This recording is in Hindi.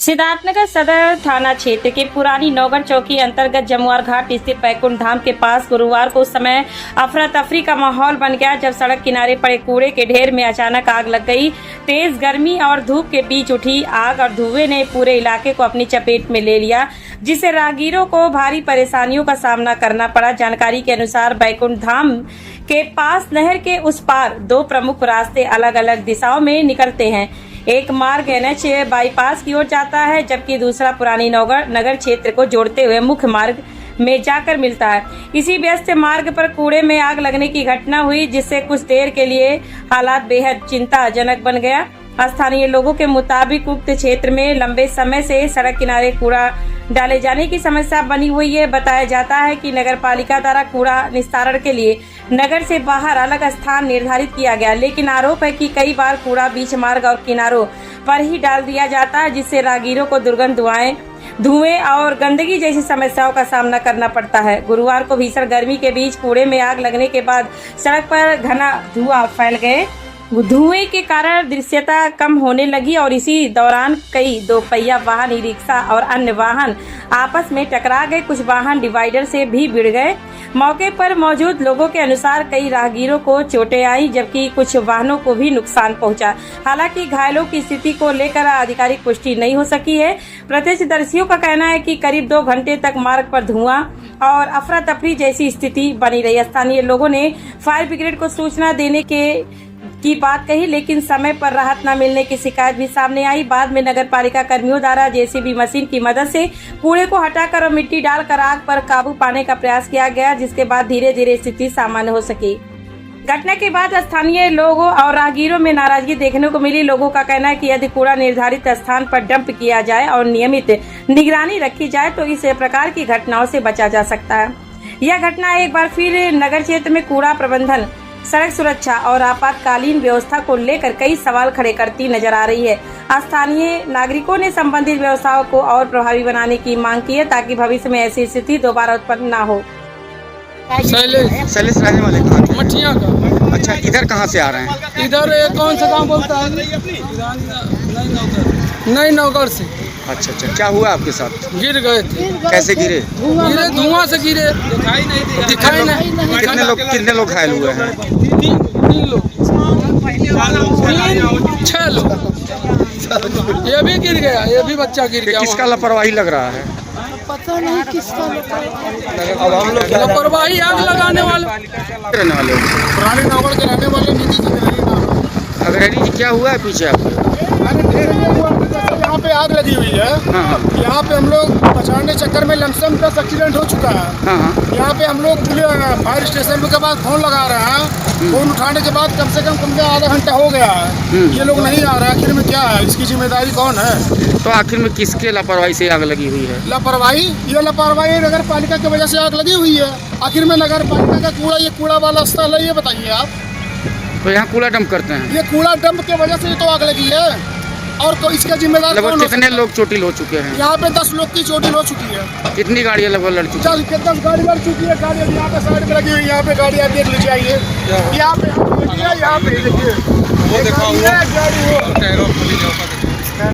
सिद्धार्थनगर सदर थाना क्षेत्र के पुरानी नौगढ़ चौकी अंतर्गत जमुआर घाट स्थित बैकुंठ धाम के पास गुरुवार को उस समय अफरा तफरी का माहौल बन गया जब सड़क किनारे पड़े कूड़े के ढेर में अचानक आग लग गई। तेज गर्मी और धूप के बीच उठी आग और धुएं ने पूरे इलाके को अपनी चपेट में ले लिया, जिससे राहगीरों को भारी परेशानियों का सामना करना पड़ा। जानकारी के अनुसार बैकुंठ धाम के पास नहर के उस पार दो प्रमुख रास्ते अलग अलग दिशाओं में निकलते हैं। एक मार्ग NH बाईपास की ओर जाता है, जबकि दूसरा पुरानी नौगढ़ नगर क्षेत्र को जोड़ते हुए मुख्य मार्ग में जाकर मिलता है। इसी व्यस्त मार्ग पर कूड़े में आग लगने की घटना हुई, जिससे कुछ देर के लिए हालात बेहद चिंताजनक बन गया। स्थानीय लोगों के मुताबिक उक्त क्षेत्र में लंबे समय से सड़क किनारे कूड़ा डाले जाने की समस्या बनी हुई है। बताया जाता है कि नगर पालिका द्वारा कूड़ा निस्तारण के लिए नगर से बाहर अलग स्थान निर्धारित किया गया, लेकिन आरोप है कि कई बार कूड़ा बीच मार्ग और किनारों पर ही डाल दिया जाता है, जिससे राहगीरों को दुर्गंध धुएं और गंदगी जैसी समस्याओं का सामना करना पड़ता है। गुरुवार को भीषण गर्मी के बीच कूड़े में आग लगने के बाद सड़क पर घना धुआं फैल गए। धुएं के कारण दृश्यता कम होने लगी और इसी दौरान कई दोपहिया वाहन, ई रिक्शा और अन्य वाहन आपस में टकरा गए। कुछ वाहन डिवाइडर से भी भिड़ गए। मौके पर मौजूद लोगों के अनुसार कई राहगीरों को चोटें आई, जबकि कुछ वाहनों को भी नुकसान पहुंचा। हालांकि घायलों की स्थिति को लेकर आधिकारिक पुष्टि नहीं हो सकी है। प्रत्यक्षदर्शियों का कहना है कि करीब 2 घंटे तक मार्ग पर धुआं और अफरा तफरी जैसी स्थिति बनी रही। स्थानीय लोगों ने फायर ब्रिगेड को सूचना देने की बात कही, लेकिन समय पर राहत न मिलने की शिकायत भी सामने आई। बाद में नगर पालिका कर्मियों द्वारा JCB मशीन की मदद से कूड़े को हटाकर और मिट्टी डालकर आग पर काबू पाने का प्रयास किया गया, जिसके बाद धीरे धीरे स्थिति सामान्य हो सकी। घटना के बाद स्थानीय लोगों और राहगीरों में नाराजगी देखने को मिली। लोगों का कहना है कि यदि कूड़ा निर्धारित स्थान पर डंप किया जाए और नियमित निगरानी रखी जाए तो इस प्रकार की घटनाओं से बचा जा सकता है। यह घटना एक बार फिर नगर क्षेत्र में कूड़ा प्रबंधन, सड़क सुरक्षा और आपातकालीन व्यवस्था को लेकर कई सवाल खड़े करती नजर आ रही है। स्थानीय नागरिकों ने संबंधित व्यवस्थाओं को और प्रभावी बनाने की मांग की है, ताकि भविष्य में ऐसी स्थिति दोबारा उत्पन्न न हो। शैलेश रहने वाले कहाँ के? मठिया का। अच्छा, इधर कहाँ से आ रहे हैं? इधर कौन सा गांव बोलता है? नई नौगढ़ से। अच्छा, क्या हुआ आपके साथ? गिर गए थे। कैसे गिरे? धुआं से गिरे। दिखाई नहीं। कितने लोग घायल हुए हैं? 3 लोग। 6 लोग। ये भी गिर गया, ये भी बच्चा गिर गया। किसका लापरवाही लग रहा है? पता नहीं किसका लापरवाही। आग लगाने वाले रहने वाले पुरानी नौगढ़ के रहने वाले नीति अग्रणी जी, क्या हुआ है पीछे आपको? यहाँ पे आग लगी हुई है। हाँ। यहाँ पे हम लोग बचाने चक्कर में लमसम 10 एक्सीडेंट हो चुका है। हाँ। यहाँ पे हम लोग फायर स्टेशन के पास फोन लगा रहे हैं। फोन उठाने के बाद कम से कम आधा घंटा हो गया है। ये लोग नहीं आ रहे। आखिर में क्या है, इसकी जिम्मेदारी कौन है? तो आखिर में किसके लापरवाही से आग लगी हुई है? लापरवाही, ये लापरवाही नगर पालिका की वजह से आग लगी हुई है। आखिर में नगर पालिका का कूड़ा, ये कूड़ा वाला स्थल है, ये बताइए आप। तो यहाँ कूड़ा डंप करते हैं? ये कूड़ा डंप की वजह से तो आग लगी है। और तो इसका जिम्मेदार कौन? लगभग कितने लोग चोटिल हो चुके हैं? यहाँ पे 10 लोग की चोटिल हो चुकी है। कितनी गाड़ियाँ लगभग लड़ चुकी हैं? 10 गाड़ी लड़ चुकी है। गाड़ी यहाँ पे साइड में लगी हुई है। यहाँ पे गाड़ी आप देख लीजिए। यहाँ पे देखिए, यहाँ पे देखिए।